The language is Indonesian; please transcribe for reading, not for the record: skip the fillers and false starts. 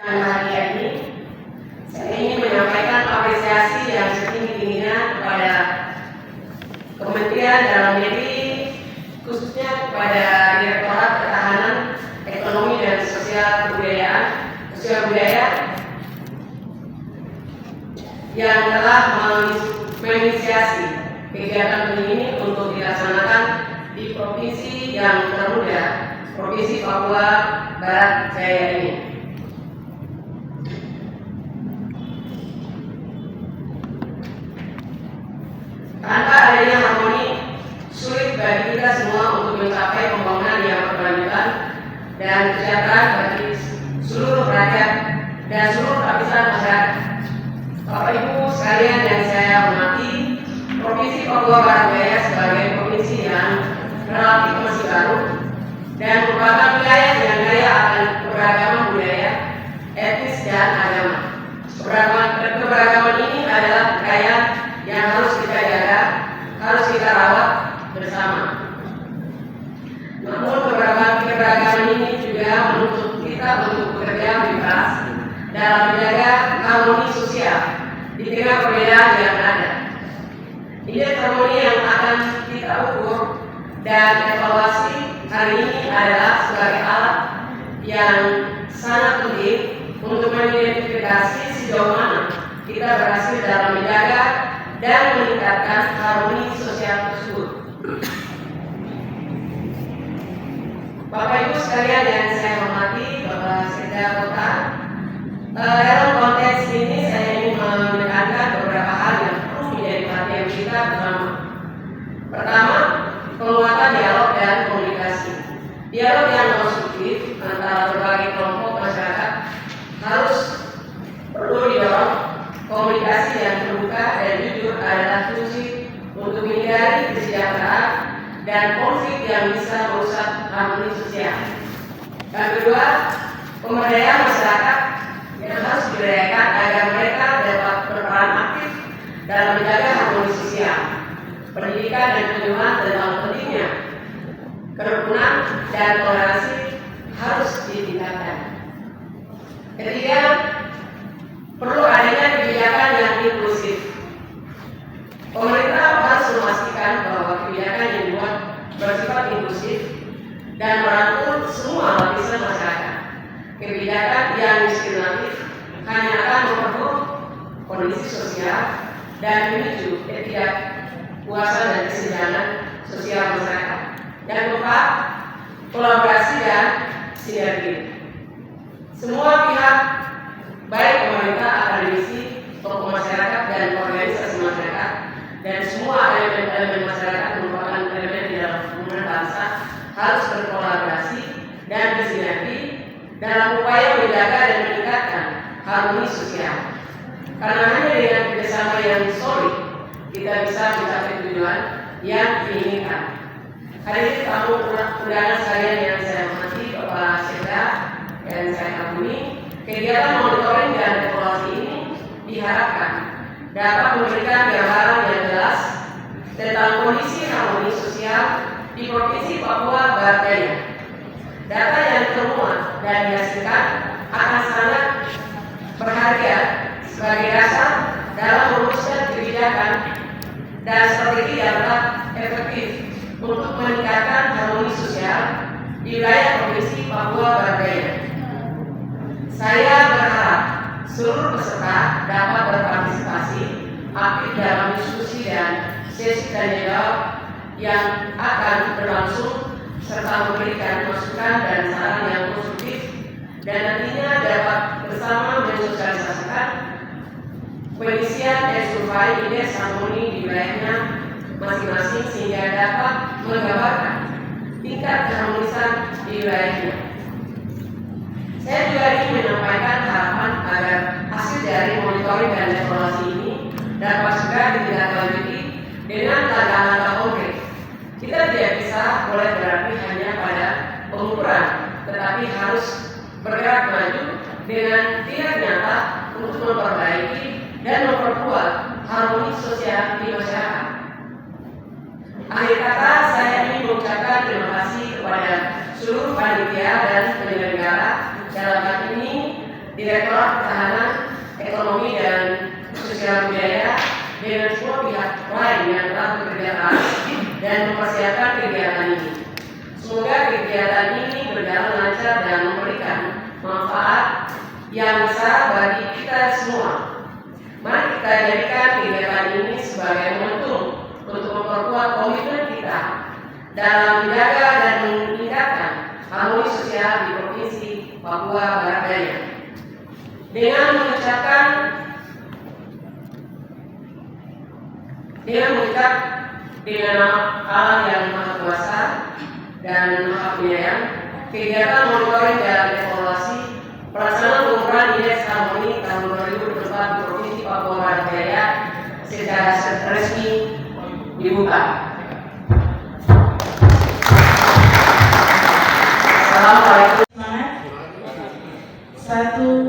Hari ini saya ingin menyampaikan apresiasi yang setinggi-tingginya kepada Kementerian Dalam Negeri, khususnya kepada Direktorat Pertahanan Ekonomi dan Sosial Budaya yang telah menginisiasi kegiatan ini untuk dilaksanakan di provinsi yang termuda, Provinsi Papua Barat Jaya ini. Tanpa adanya harmoni, sulit bagi kita semua untuk mencapai pembangunan yang berkelanjutan dan kesejahteraan bagi seluruh rakyat dan seluruh lapisan masyarakat. Bapak Ibu sekalian yang saya hormati, Provinsi Papua Barat Daya sebagai provinsi yang relatif masih baru dan merupakan wilayah yang kaya akan keberagaman budaya, etnis dan agama. Keberagaman ini adalah kekayaan yang harus kita jaga, harus kita rawat bersama. Namun keberagaman ini juga menuntut kita untuk bekerja lebih keras dalam menjaga harmoni sosial di tengah perbedaan yang ada. Indeks harmoni yang akan kita ukur dan evaluasi hari ini adalah sebagai alat yang sangat penting untuk mengidentifikasi sejauh mana kita berhasil dalam menjaga dan meningkatkan harmoni sosial tersebut. Bapak Ibu sekalian yang saya hormati, Bapak Sekda Kota, dalam konteks ini saya ingin menekankan beberapa hal yang perlu menjadi perhatian kita bersama. Pertama, penguatan dialog dan komunikasi. Dialog yang konstruktif antara berbagai kelompok masyarakat harus perlu didorong. Komunikasi yang terbuka dan jujur adalah kunci untuk menghindari kesejahteraan dan konflik yang bisa merusak harmoni sosial. Yang kedua, pemberdayaan masyarakat yang harus diberdayakan agar mereka dapat berperan aktif dalam menjaga harmoni sosial. Pendidikan dan penyuluhan tentang pentingnya kerukunan dan toleransi harus ditingkatkan. Ketiga, perlu adanya kebijakan yang inklusif. Pemerintah harus memastikan bahwa kebijakan yang dibuat bersifat inklusif dan merangkul semua lapisan masyarakat. Kebijakan yang diskriminatif hanya akan memperburuk kondisi sosial dan memicu ketidakpuasan dan kesenjangan sosial masyarakat. Yang keempat, kolaborasi dan sinergi. Semua pihak, baik pemerintah, akademisi, tokoh masyarakat dan organisasi masyarakat, dan semua elemen masyarakat merupakan elemen di dalam pembangunan bangsa, harus berkolaborasi dan bersinergi dalam upaya menjaga dan meningkatkan harmoni sosial. Karena hanya dengan kerjasama yang solid kita bisa mencapai tujuan yang diinginkan. Hadirin tamu undangan sekalian yang saya hormati, Bapak Sekda yang saya kagumi, kegiatan monitoring dan evaluasi ini diharapkan dapat memberikan gambaran yang jelas tentang kondisi harmoni sosial di Provinsi Papua Barat Daya. Data yang termuat dan dihasilkan akan sangat berharga sebagai dasar dalam merumuskan kebijakan dan strategi yang tetap efektif untuk meningkatkan harmoni sosial di wilayah Provinsi Papua Barat Daya. Saya berharap seluruh peserta dapat berpartisipasi aktif dalam diskusi dan sesi tanya jawab yang akan berlangsung serta memberikan masukan dan saran yang konstruktif dan nantinya dapat bersama mensosialisasikan pengisian survei indeks harmoni di wilayahnya masing-masing sehingga dapat menggambarkan tingkat keharmonisan di wilayahnya. Saya juga ingin menyampaikan harapan agar hasil dari monitoring dan evaluasi ini dapat segera ditindaklanjuti dengan langkah-langkah konkret. Kita tidak bisa boleh berarti hanya pada pengukuran, tetapi harus bergerak maju dengan tindak nyata untuk memperbaiki dan memperkuat harmoni sosial di masyarakat. Akhir kata, saya ingin mengucapkan terima kasih kepada seluruh panitia dan penyelenggara, dalam hal ini Direktorat Pertahanan Ekonomi dan Sosial Budaya dengan semua pihak lain yang telah bekerja keras dan mempersiapkan kegiatan ini. Semoga kegiatan ini berjalan lancar dan memberikan manfaat yang besar bagi kita semua. Mari kita jadikan kegiatan ini sebagai momentum untuk memperkuat komitmen kita dalam menjaga dan meningkatkan harmoni sosial di Provinsi Papua Barat Daya. Dengan mengucap dengan nama Allah yang Maha Kuasa dan Maha Penyayang, kegiatan monitoring dan evaluasi pelaksanaan pengukuran indeks harmoni tahun 2024 di Provinsi Papua Barat Daya secara resmi dibuka. Assalamualaikum. Satu